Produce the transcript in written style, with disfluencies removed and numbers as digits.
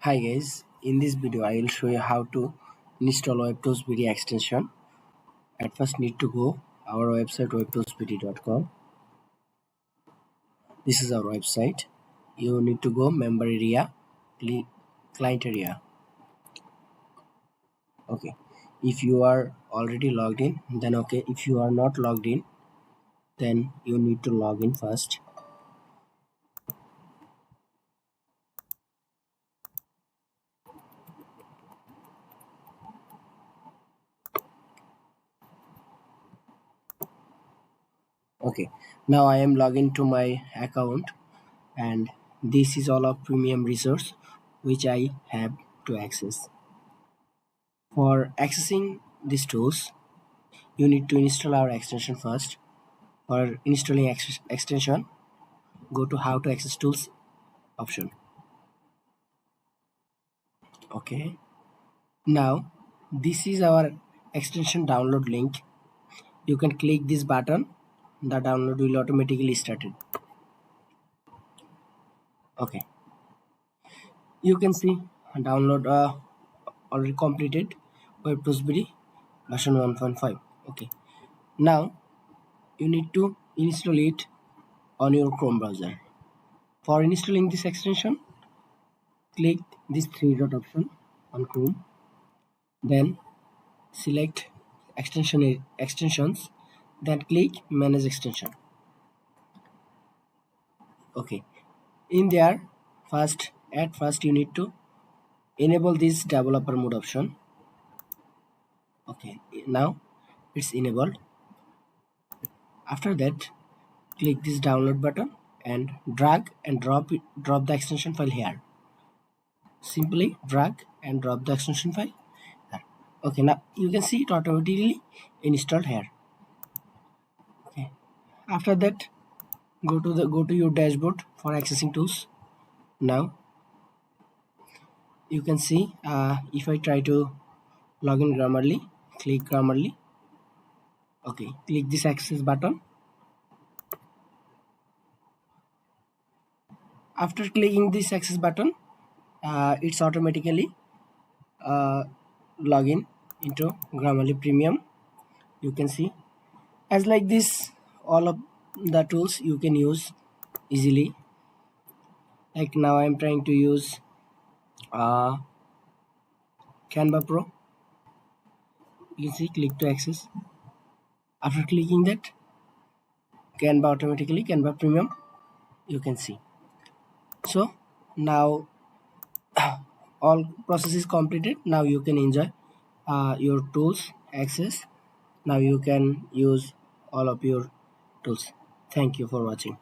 Hi guys, in this video I will show you how to install Webtoolsbd extension. At first need to go our website webtoolsbd.com. This is our website. You need to go member area, client area. Okay. If you are already logged in, then okay. If you are not logged in, then you need to log in first. Okay. Now I am logged into my account and this is all of premium resource which I have to access. For accessing these tools, you need to install our extension first. For installing extension, go to how to access tools option. Okay. Now, this is our extension download link. You can click this button. The download will automatically started. Okay. You can see download already completed. Webtoolsbd version 1.5. Okay. Now you need to install it on your Chrome browser. For installing this extension, click this three dot option on Chrome, then select extensions, then click manage extension. Okay, in there first you need to enable this developer mode option. Okay, now it's enabled. After that, click this download button and drag and drop the extension file here. Simply drag and drop the extension file. Okay, now you can see it automatically installed here. Okay, after that go to your dashboard for accessing tools. Now you can see if I try to log in Grammarly, click Grammarly. Okay, click this access button. After clicking this access button, it's automatically login into Grammarly Premium. You can see as like this all of the tools you can use easily. Like now I'm trying to use uh, Canva Pro. You can see click to access. After clicking that, Canva Premium, you can see. So now all process is completed. Now you can enjoy your tools access. Now you can use all of your tools. Thank you for watching.